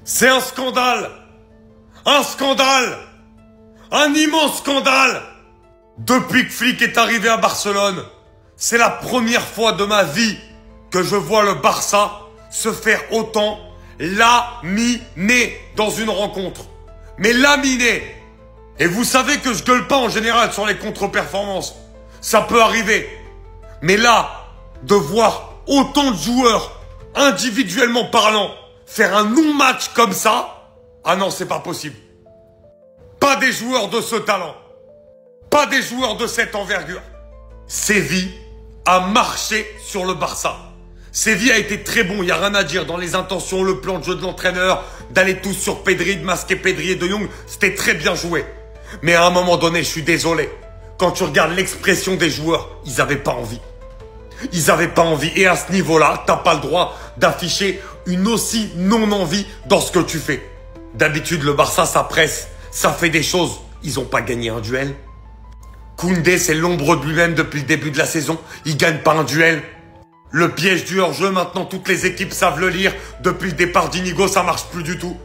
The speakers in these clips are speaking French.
C'est un scandale. Un scandale. Un immense scandale. Depuis que Flick est arrivé à Barcelone, c'est la première fois de ma vie que je vois le Barça se faire autant laminer dans une rencontre. Mais laminer. Et vous savez que je gueule pas en général sur les contre-performances. Ça peut arriver. Mais là, de voir autant de joueurs, individuellement parlant, faire un non-match comme ça, ah non, c'est pas possible. Pas des joueurs de ce talent. Pas des joueurs de cette envergure. Séville a marché sur le Barça. Séville a été très bon, il n'y a rien à dire. Dans les intentions, le plan de jeu de l'entraîneur, d'aller tous sur Pedri, de masquer Pedri et De Jong, c'était très bien joué. Mais à un moment donné, je suis désolé. Quand tu regardes l'expression des joueurs, ils n'avaient pas envie. Ils n'avaient pas envie. Et à ce niveau-là, tu n'as pas le droit d'afficher une aussi non-envie dans ce que tu fais. D'habitude, le Barça, ça presse, ça fait des choses. Ils n'ont pas gagné un duel. Koundé, c'est l'ombre de lui-même depuis le début de la saison. Il gagne pas un duel. Le piège du hors-jeu, maintenant, toutes les équipes savent le lire. Depuis le départ d'Inigo, ça marche plus du tout.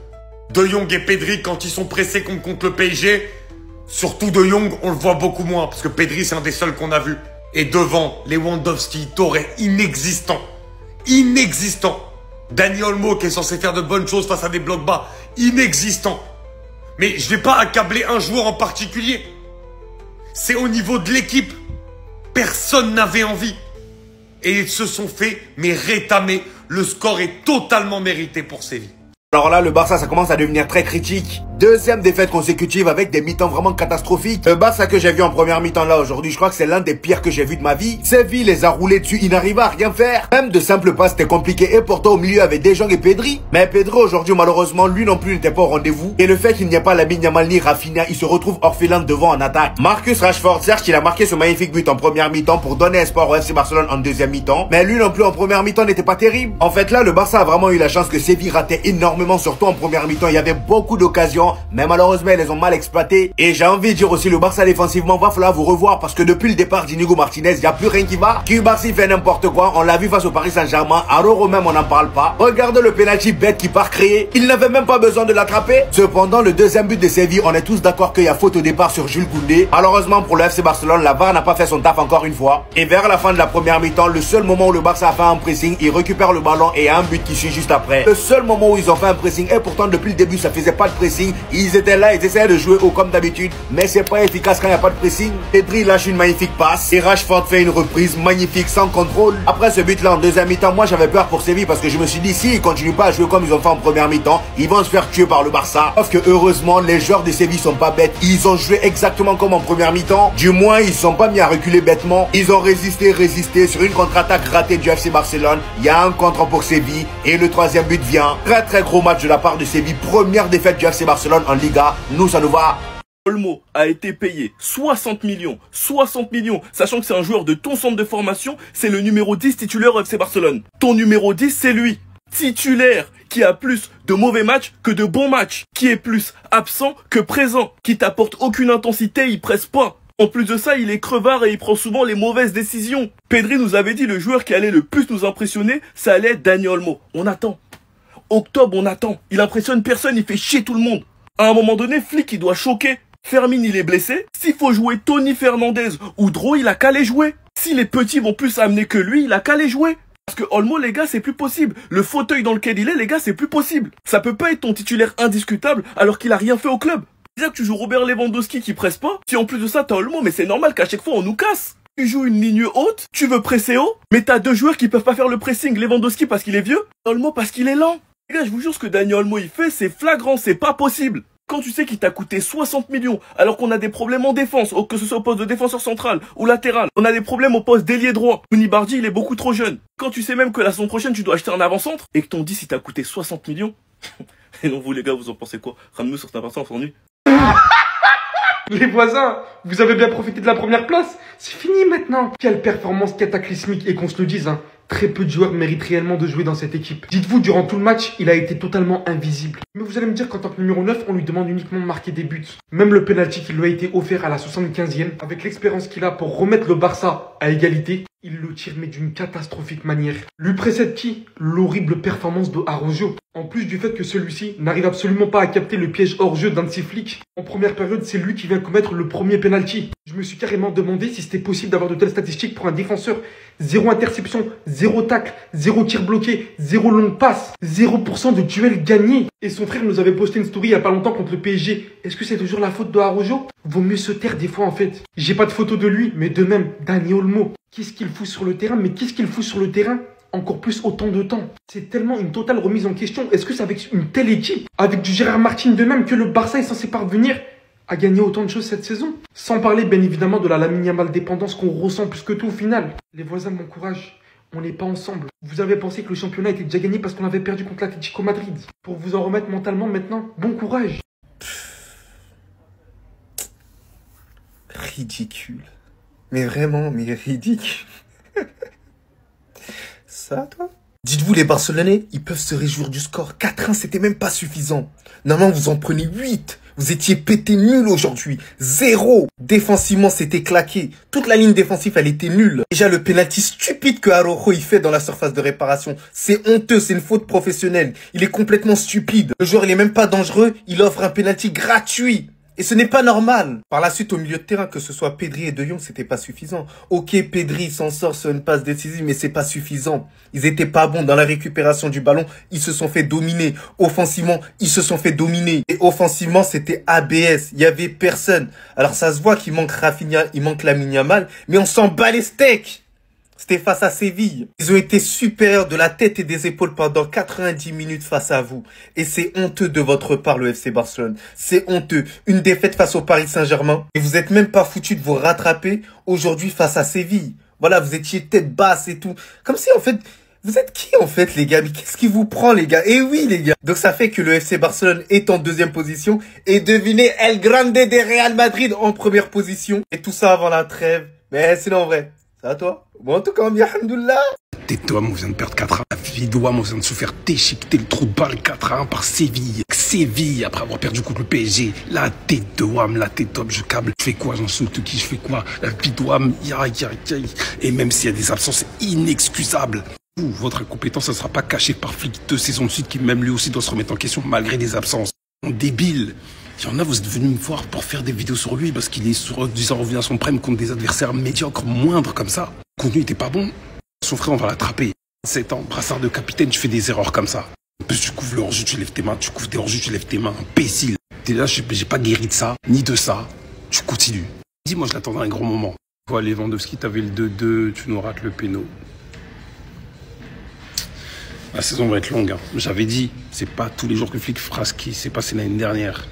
De Jong et Pedri, quand ils sont pressés contre le PSG, surtout De Jong, on le voit beaucoup moins. Parce que Pedri, c'est un des seuls qu'on a vu. Et devant, Lewandowski, Torre, inexistant. Inexistant. Dani Olmo, qui est censé faire de bonnes choses face à des blocs bas. Inexistant. Mais je vais pas accabler un joueur en particulier. C'est au niveau de l'équipe. Personne n'avait envie. Et ils se sont fait, mais rétamer. Le score est totalement mérité pour Séville. Alors là, le Barça, ça commence à devenir très critique. Deuxième défaite consécutive avec des mi-temps vraiment catastrophiques. Le Barça que j'ai vu en première mi-temps là aujourd'hui, je crois que c'est l'un des pires que j'ai vu de ma vie. Séville les a roulés dessus, ils n'arrivaient à rien faire. Même de simples passes, c'était compliqué. Et pourtant, au milieu, avec De Jong et Pedri. Mais Pedri, aujourd'hui, malheureusement, lui non plus n'était pas au rendez-vous. Et le fait qu'il n'y ait pas Lamine Yamal ni Rafinha, il se retrouve orphelin devant en attaque. Marcus Rashford, certes, il a marqué ce magnifique but en première mi-temps pour donner espoir au FC Barcelone en deuxième mi-temps. Mais lui non plus en première mi-temps n'était pas terrible. En fait, là, le Barça a vraiment eu la chance que Séville ratait énormément, surtout en première mi-temps. Il y avait beaucoup d'occasions, mais malheureusement, ils les ont mal exploitées. Et j'ai envie de dire aussi, le Barça défensivement, va falloir vous revoir parce que depuis le départ d'Inigo Martinez, il n'y a plus rien qui va. Barça fait n'importe quoi. On l'a vu face au Paris Saint-Germain. À Roro même, on n'en parle pas. Regardez le penalty bête qui part créer. Il n'avait même pas besoin de l'attraper. Cependant, le deuxième but de Séville, on est tous d'accord qu'il y a faute au départ sur Jules Koundé. Malheureusement pour le FC Barcelone, la VAR n'a pas fait son taf encore une fois. Et vers la fin de la première mi-temps, le seul moment où le Barça a fait un pressing, il récupère le ballon et un but qui suit juste après. Le seul moment où ils ont fait un pressing, et pourtant depuis le début, ça faisait pas de pressing. Ils étaient là, ils essayaient de jouer haut comme d'habitude, mais c'est pas efficace quand il n'y a pas de pressing. Pedri lâche une magnifique passe et Rashford fait une reprise magnifique sans contrôle. Après ce but là en deuxième mi-temps, moi j'avais peur pour Séville parce que je me suis dit si ils continuent pas à jouer comme ils ont fait en première mi-temps, ils vont se faire tuer par le Barça. Parce que heureusement les joueurs de Séville sont pas bêtes, ils ont joué exactement comme en première mi-temps. Du moins ils sont pas mis à reculer bêtement, ils ont résisté sur une contre-attaque ratée du FC Barcelone. Il y a un contre pour Séville et le troisième but vient. Très gros match de la part de Séville, première défaite du FC Barcelone en Liga. Nous ça nous va. Olmo a été payé 60 millions, sachant que c'est un joueur de ton centre de formation, c'est le numéro 10 titulaire au FC Barcelone. Ton numéro 10, c'est lui, titulaire, qui a plus de mauvais matchs que de bons matchs, qui est plus absent que présent, qui t'apporte aucune intensité, il presse pas. En plus de ça, il est crevard et il prend souvent les mauvaises décisions. Pedri nous avait dit le joueur qui allait le plus nous impressionner, ça allait être Dani Olmo. On attend. Octobre, on attend. Il impressionne personne, il fait chier tout le monde. À un moment donné, Flick, il doit choquer. Fermin, il est blessé. S'il faut jouer Tony Fernandez ou Dro, il a qu'à les jouer. Si les petits vont plus amener que lui, il a qu'à les jouer. Parce que Olmo, les gars, c'est plus possible. Le fauteuil dans lequel il est, les gars, c'est plus possible. Ça peut pas être ton titulaire indiscutable alors qu'il a rien fait au club. C'est-à-dire que tu joues Robert Lewandowski qui presse pas. Si en plus de ça, t'as Olmo, mais c'est normal qu'à chaque fois, on nous casse. Tu joues une ligne haute, tu veux presser haut, mais t'as deux joueurs qui peuvent pas faire le pressing. Lewandowski parce qu'il est vieux, Olmo parce qu'il est lent. Les gars, je vous jure, ce que Dani Olmo, il fait, c'est flagrant, c'est pas possible. Quand tu sais qu'il t'a coûté 60 millions, alors qu'on a des problèmes en défense, que ce soit au poste de défenseur central ou latéral, on a des problèmes au poste d'ailier droit. Koulibaly, il est beaucoup trop jeune. Quand tu sais même que la saison prochaine, tu dois acheter un avant-centre, et que ton 10, il t'a coûté 60 millions. Et non, vous les gars, vous en pensez quoi? Ramenez-nous sur cet avant-centre, on s'ennuie. Les voisins, vous avez bien profité de la première place. C'est fini maintenant. Quelle performance cataclysmique, et qu'on se le dise, hein. Très peu de joueurs méritent réellement de jouer dans cette équipe. Dites-vous, durant tout le match, il a été totalement invisible. Mais vous allez me dire qu'en tant que numéro 9, on lui demande uniquement de marquer des buts. Même le penalty qui lui a été offert à la 75e, avec l'expérience qu'il a pour remettre le Barça à égalité. Il le tire mais d'une catastrophique manière. Lui précède qui? L'horrible performance de Araujo. En plus du fait que celui-ci n'arrive absolument pas à capter le piège hors-jeu d'un de ses flics. En première période, c'est lui qui vient commettre le premier penalty. Je me suis carrément demandé si c'était possible d'avoir de telles statistiques pour un défenseur. 0 interception, 0 tacle, 0 tir bloqué, 0 longue passe, 0% de duels gagnés. Et son frère nous avait posté une story il y a pas longtemps contre le PSG. Est-ce que c'est toujours la faute de Araujo? Vaut mieux se taire des fois en fait. J'ai pas de photo de lui, mais de même, Dani Olmo. Qu'est-ce qu'il fout sur le terrain? Mais qu'est-ce qu'il fout sur le terrain? Encore plus autant de temps. C'est tellement une totale remise en question. Est-ce que c'est avec une telle équipe, avec du Gérard Martin de même, que le Barça est censé parvenir à gagner autant de choses cette saison? Sans parler bien évidemment de la Lamine Yamal dépendance qu'on ressent plus que tout au final. Les voisins m'encouragent. On n'est pas ensemble. Vous avez pensé que le championnat était déjà gagné parce qu'on avait perdu contre l'Atlético Madrid. Pour vous en remettre mentalement maintenant, bon courage. Ridicule. Mais vraiment, mais ridicule. Ça, toi? Dites-vous, les Barcelonais, ils peuvent se réjouir du score. 4-1, c'était même pas suffisant. Normalement, vous en prenez 8. Vous étiez pété nul aujourd'hui. 0. Défensivement, c'était claqué. Toute la ligne défensive, elle était nulle. Déjà, le penalty stupide que Araujo il fait dans la surface de réparation, c'est honteux, c'est une faute professionnelle. Il est complètement stupide. Le joueur, il est même pas dangereux. Il offre un penalty gratuit. Et ce n'est pas normal. Par la suite, au milieu de terrain, que ce soit Pedri et De Jong, c'était pas suffisant. Ok, Pedri s'en sort sur une passe décisive, mais c'est pas suffisant. Ils étaient pas bons dans la récupération du ballon. Ils se sont fait dominer. Offensivement, ils se sont fait dominer. Et offensivement, c'était ABS. Il y avait personne. Alors ça se voit qu'il manque Rafinha, il manque Lamine Yamal, mais on s'en bat les steaks. C'était face à Séville. Ils ont été supérieurs de la tête et des épaules pendant 90 minutes face à vous. Et c'est honteux de votre part, le FC Barcelone. C'est honteux. Une défaite face au Paris Saint-Germain. Et vous êtes même pas foutu de vous rattraper aujourd'hui face à Séville. Voilà, vous étiez tête basse et tout. Comme si, en fait, vous êtes qui, en fait, les gars? Mais qu'est-ce qui vous prend, les gars? Eh oui, les gars. Donc, ça fait que le FC Barcelone est en deuxième position. Et devinez, El Grande de Real Madrid en première position. Et tout ça avant la trêve. Mais sinon, en vrai, ça va toi? Bon, en tout cas, bien, alhamdoulilah. Tétoum, on vient de perdre 4-1. La Vidouam, on vient de se faire déchiqueter le trou de balle 4-1 par Séville. Séville, après avoir perdu contre le PSG. La tête de Wam, la tête top, je câble. Je fais quoi? J'insulte qui? Je fais quoi? La Vidouam, et même s'il y a des absences inexcusables. Votre incompétence, ça ne sera pas cachée par Flick 2 saisons de suite qui même lui aussi doit se remettre en question malgré des absences. On débile. Il y en a, vous êtes venus me voir pour faire des vidéos sur lui parce qu'il est sur disant revient à son prime contre des adversaires médiocres, moindres comme ça. Le contenu n'était pas bon. Son frère, on va l'attraper. 7 ans, brassard de capitaine, tu fais des erreurs comme ça. En plus, tu couvres le hors-jeu, tu lèves tes mains. Tu couvres des hors-jeu, tu lèves tes mains. Imbécile. T'es là, j'ai pas guéri de ça, ni de ça. Tu continues. Dis-moi, je l'attendais un grand moment. Voilà, Lewandowski, t'avais le 2-2, tu nous rates le péno. La saison va être longue. Hein. J'avais dit, c'est pas tous les jours que le flic fera ce qui s'est passé l'année dernière.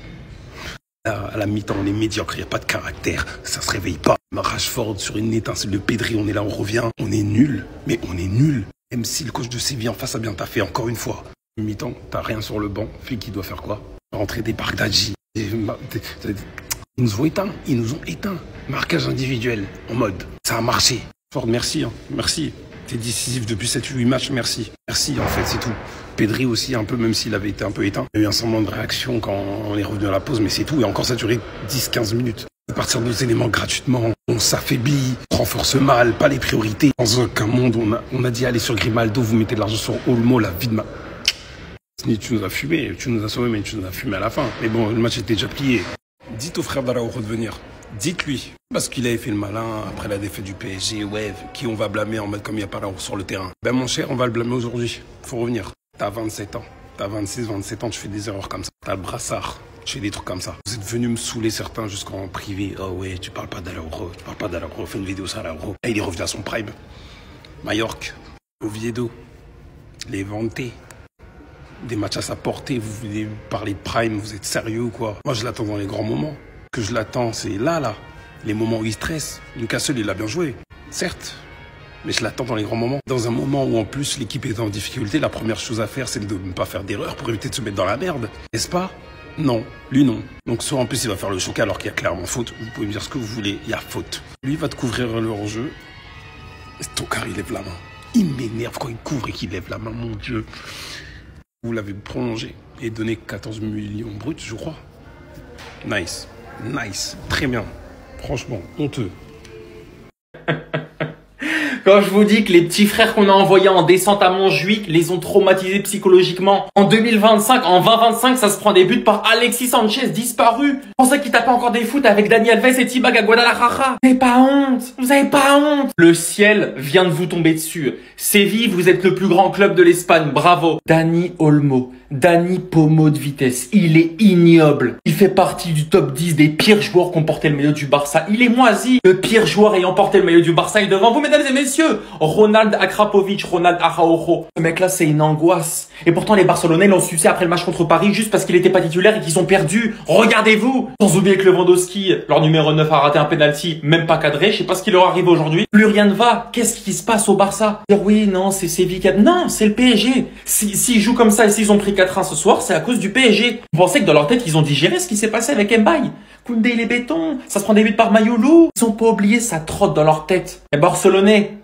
Là, à la mi-temps, on est médiocre, il n'y a pas de caractère, ça se réveille pas. Rashford sur une étincelle de Pedri, on est là, on revient. On est nul, mais on est nul. Même si le coach de Séville en face a bien taffé, encore une fois. Mi-temps, t'as rien sur le banc. Flic, il doit faire quoi? Rentrer des Bardadji. Ils nous ont éteints, ils nous ont éteints. Marquage individuel, en mode, ça a marché. Ford, merci, hein, merci. T'es décisif depuis 7-8 matchs, merci. Merci, en fait, c'est tout. Pedri aussi, un peu, même s'il avait été un peu éteint. Il y a eu un semblant de réaction quand on est revenu à la pause, mais c'est tout. Et encore, ça a duré 10-15 minutes. À partir de nos éléments gratuitement, on s'affaiblit, renforce mal, pas les priorités. Dans aucun monde, on a dit allez sur Grimaldo, vous mettez de l'argent sur Olmo, la vie de ma... Tu nous as fumé, tu nous as sauvé, mais tu nous as fumé à la fin. Mais bon, le match était déjà plié. Dites au frère d'Araujo de venir. Dites-lui. Parce qu'il avait fait le malin après la défaite du PSG, ouais, qui on va blâmer en mode comme il n'y a pas Araujo sur le terrain. Ben mon cher, on va le blâmer aujourd'hui. Faut revenir. T'as 27 ans. T'as 26, 27 ans, tu fais des erreurs comme ça. T'as le brassard. Je fais des trucs comme ça. Vous êtes venus me saouler certains jusqu'en privé. Oh ouais, tu parles pas d'Araujo. Tu parles pas d'Araujo. Fais une vidéo sur Araujo. Et il est revenu à son prime. Majorque. Oviedo. Les vantés. Des matchs à sa portée. Vous voulez parler de prime. Vous êtes sérieux ou quoi? Moi, je l'attends dans les grands moments. Que je l'attends, c'est là. Les moments où il stresse. Newcastle, il a bien joué. Certes. Mais je l'attends dans les grands moments. Dans un moment où en plus l'équipe est en difficulté, la première chose à faire, c'est de ne pas faire d'erreur pour éviter de se mettre dans la merde. N'est-ce pas? Non. Lui, non. Donc soit en plus il va faire le choqué alors qu'il y a clairement faute. Vous pouvez me dire ce que vous voulez, il y a faute. Lui, il va te couvrir le hors-jeu. Stockard, il lève la main. Il m'énerve quand il couvre et qu'il lève la main, mon Dieu. Vous l'avez prolongé et donné 14 millions bruts, je crois. Nice. Nice. Très bien. Franchement, honteux. Quand je vous dis que les petits frères qu'on a envoyés en descente à Montjuic les ont traumatisés psychologiquement. En 2025, en 2025, ça se prend des buts par Alexis Sanchez, disparu. Je pensais qu'il tapait encore des foot avec Dani Alves et Tibag à Guadalajara. Vous n'avez pas honte. Vous n'avez pas honte. Le ciel vient de vous tomber dessus. Séville, vous êtes le plus grand club de l'Espagne. Bravo. Dani Olmo. Dani Pomo de vitesse. Il est ignoble. Il fait partie du top 10 des pires joueurs qui ont porté le maillot du Barça. Il est moisi. Le pire joueur ayant porté le maillot du Barça est devant vous, mesdames et messieurs. Ronald Akrapovic, Ronald Araujo. Ce mec-là, c'est une angoisse. Et pourtant, les Barcelonais l'ont sucé après le match contre Paris juste parce qu'il n'était pas titulaire et qu'ils ont perdu. Regardez-vous. Sans oublier que Lewandowski, leur numéro 9, a raté un penalty, même pas cadré. Je sais pas ce qui leur arrive aujourd'hui. Plus rien ne va. Qu'est-ce qui se passe au Barça? Dire oui, non, c'est Séville qui a... Non, c'est le PSG. S'ils jouent comme ça et s'ils ont pris 4-1 ce soir, c'est à cause du PSG. Vous pensez que dans leur tête, ils ont digéré ce qui s'est passé avec Mbaye? Koundé, il est béton. Ça se prend des buts par Mayoulou. Ils ont pas oublié, ça trotte dans leur tête. Les Barcelonais,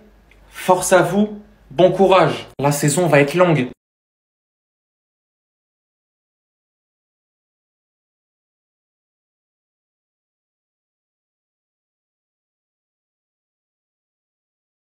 force à vous. Bon courage. La saison va être longue.